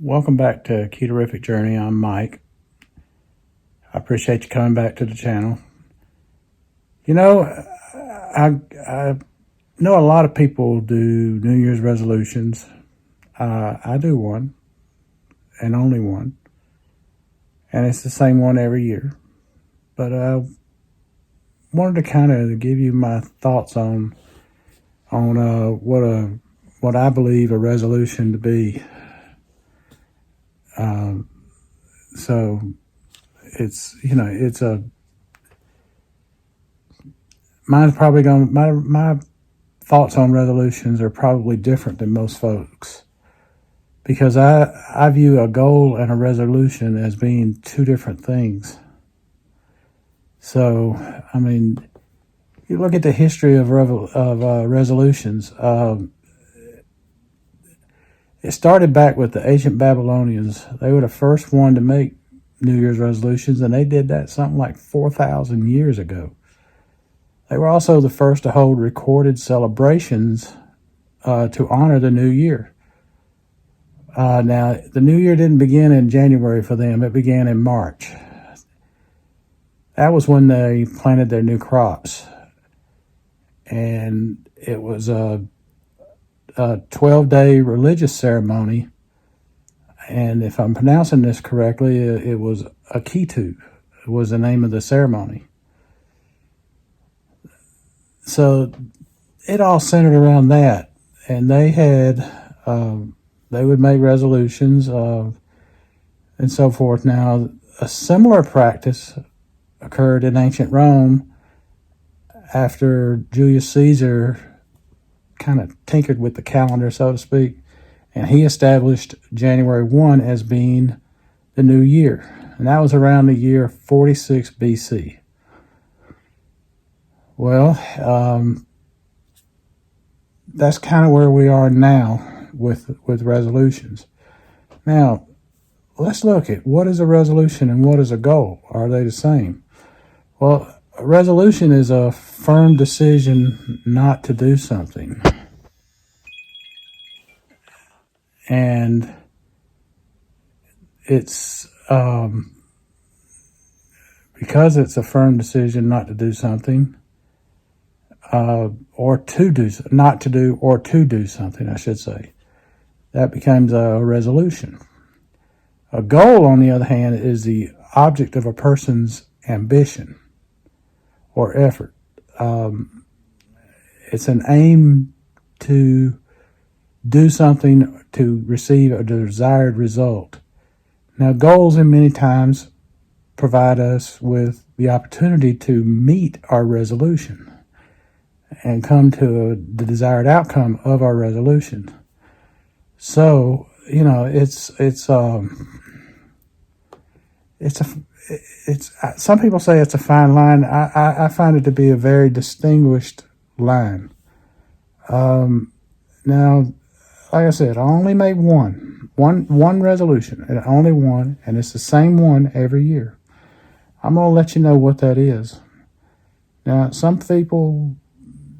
Welcome back to Ketorific Journey. I'm Mike. I appreciate you coming back to the channel. You know, I know a lot of people do New Year's resolutions. I do one, and only one, and it's the same one every year. But I wanted to kind of give you my thoughts on what I believe a resolution to be. So mine's probably going my thoughts on resolutions are probably different than most folks, because I view a goal and a resolution as being two different things. So, I mean, you look at the history of resolutions. It started back with the ancient Babylonians. They were the first one to make New Year's resolutions, and they did that something like 4,000 years ago. They were also the first to hold recorded celebrations to honor the new year. Now, the new year didn't begin in January for them. It began in March. That was when they planted their new crops. And it was a 12-day religious ceremony. And if I'm pronouncing this correctly, it was a Keto. It was the name of the ceremony. So it all centered around that. And they had, they would make resolutions and so forth. Now, a similar practice occurred in ancient Rome after Julius Caesar kind of tinkered with the calendar, so to speak, and he established January 1 as being the new year. And that was around the year 46 BC. Well, that's kind of where we are now with resolutions. Now, let's look at what is a resolution and what is a goal. Are they the same? Well, a resolution is a firm decision not to do something. And it's because it's a firm decision not to do something, or to do something, I should say. That becomes a resolution. A goal, on the other hand, is the object of a person's ambition or effort. It's an aim to do something to receive a desired result. Now, goals in many times provide us with the opportunity to meet our resolution and come to the desired outcome of our resolution. So, you know, it's some people say it's a fine line. I find it to be a very distinguished line. Now, like I said, I only made one resolution, and only one, and it's the same one every year. I'm going to let you know what that is. Now, some people,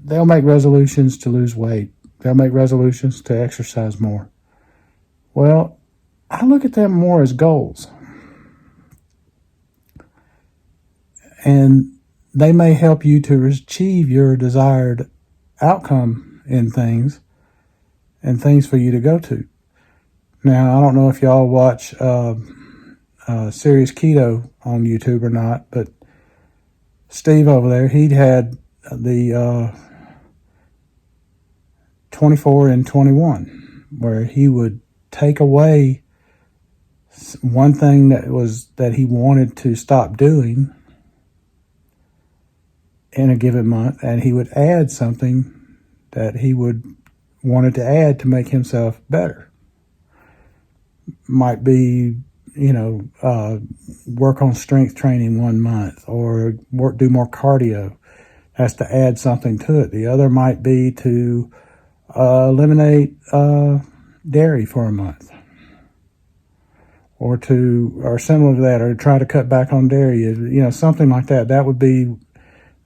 they'll make resolutions to lose weight. They'll make resolutions to exercise more. Well, I look at them more as goals. And they may help you to achieve your desired outcome in things, and things for you to go to. Now, I don't know if y'all watch Serious Keto on YouTube or not, but Steve over there, he'd had the 24 and 21, where he would take away one thing that he wanted to stop doing in a given month, and he would add something that he wanted to add to make himself better. Might be, work on strength training 1 month, or do more cardio. Has to add something to it. The other might be to eliminate dairy for a month, or similar to that, or try to cut back on dairy. Something like that. That would be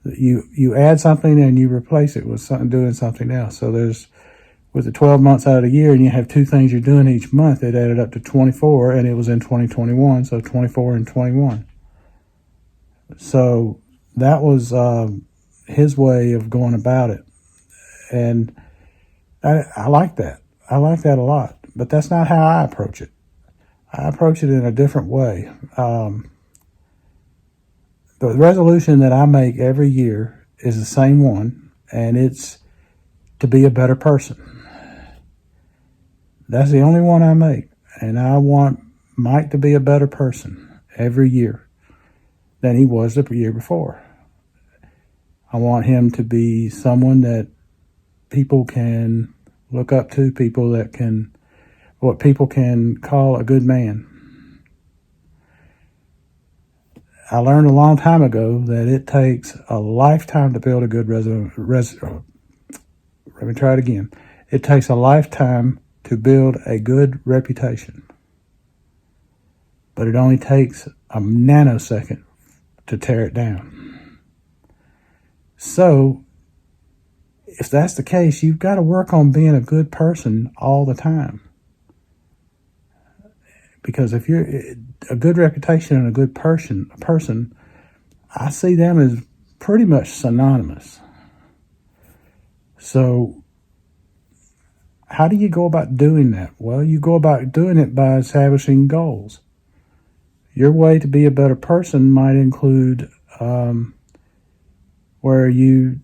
you add something and you replace it with doing something else. So there's with the 12 months out of the year, and you have 2 things you're doing each month, it added up to 24, and it was in 2021, so 24 and 21. So that was his way of going about it. And I like that. I like that a lot. But that's not how I approach it. I approach it in a different way. The resolution that I make every year is the same one, and it's to be a better person. That's the only one I make. And I want Mike to be a better person every year than he was the year before. I want him to be someone that people can look up to, what people can call a good man. I learned a long time ago that it takes a lifetime to build a good let me try it again. It takes a lifetime to build a good reputation, but it only takes a nanosecond to tear it down. So, if that's the case, you've got to work on being a good person all the time. Because if you're a good reputation and a good person, I see them as pretty much synonymous. So how do you go about doing that? Well, you go about doing it by establishing goals. Your way to be a better person might include where you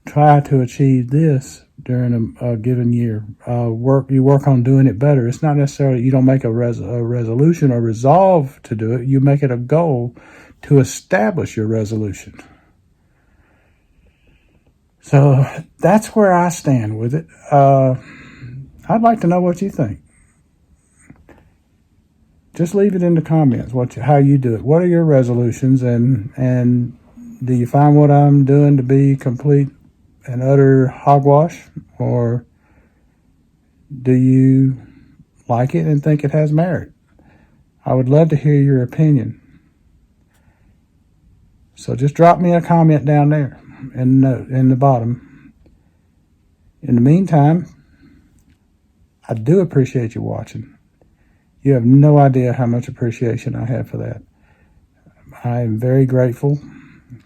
try to achieve this during a given year. You work on doing it better. It's not necessarily you don't make a resolution or resolve to do it. You make it a goal to establish your resolution. So that's where I stand with it. I'd like to know what you think. Just leave it in the comments how you do it. What are your resolutions, and do you find what I'm doing to be complete and utter hogwash, or do you like it and think it has merit? I would love to hear your opinion. So just drop me a comment down there in the bottom. In the meantime, I do appreciate you watching. You have no idea how much appreciation I have for that. I am very grateful.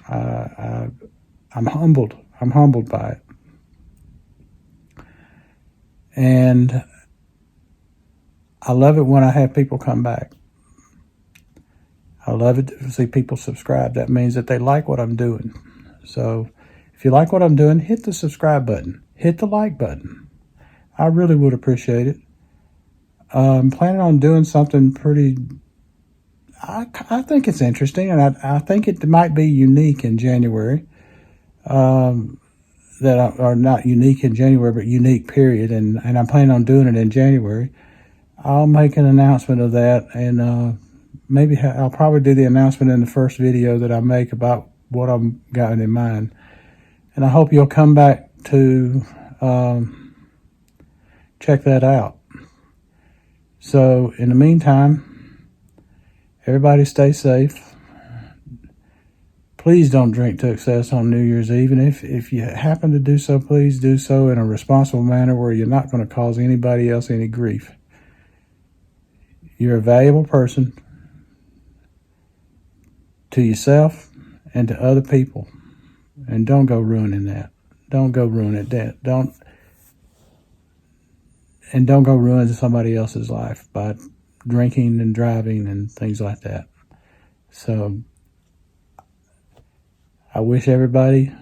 I'm humbled. I'm humbled by it. And I love it when I have people come back. I love it to see people subscribe. That means that they like what I'm doing. So if you like what I'm doing, hit the subscribe button. Hit the like button. I really would appreciate it. I'm planning on doing something pretty... I think it's interesting, and I think it might be unique in January. That are not unique in January, but unique period, and I'm planning on doing it in January. I'll make an announcement of that, and maybe I'll probably do the announcement in the first video that I make about what I'm got in mind. And I hope you'll come back to check that out. So in the meantime, everybody stay safe. Please don't drink to excess on New Year's Eve. And if you happen to do so, please do so in a responsible manner where you're not going to cause anybody else any grief. You're a valuable person to yourself and to other people. And don't go ruining that. Don't go ruining that. Don't go ruin somebody else's life by drinking and driving and things like that. So I wish everybody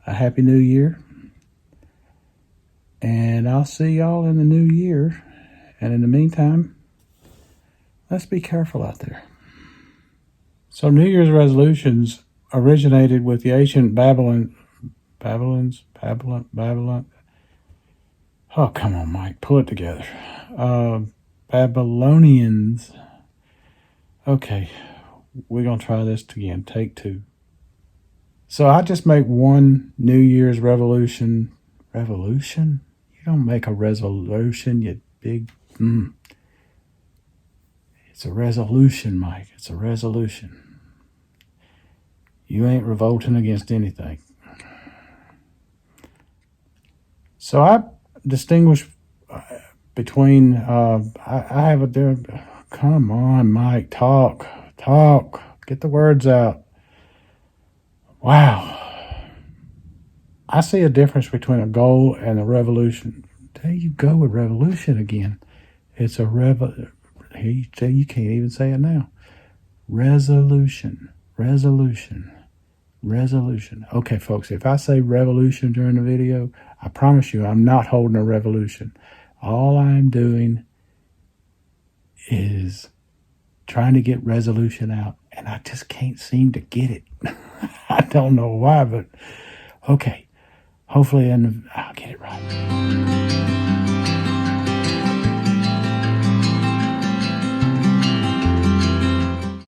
a happy new year. And I'll see y'all in the new year. And in the meantime, let's be careful out there. So New Year's resolutions originated with the ancient Babylon. Oh, come on, Mike, pull it together. Babylonians. Okay, we're going to try this again. Take 2. So I just make one New Year's revolution. Revolution? You don't make a resolution, you big... It's a resolution, Mike. It's a resolution. You ain't revolting against anything. So distinguish between, I have a different, come on, Mike, talk, get the words out. Wow. I see a difference between a goal and a revolution. There you go with revolution again. It's a you can't even say it now. Resolution. Okay, folks, if I say revolution during the video, I promise you I'm not holding a revolution. All I'm doing is trying to get resolution out, and I just can't seem to get it. I don't know why, but okay. Hopefully, I'll get it right.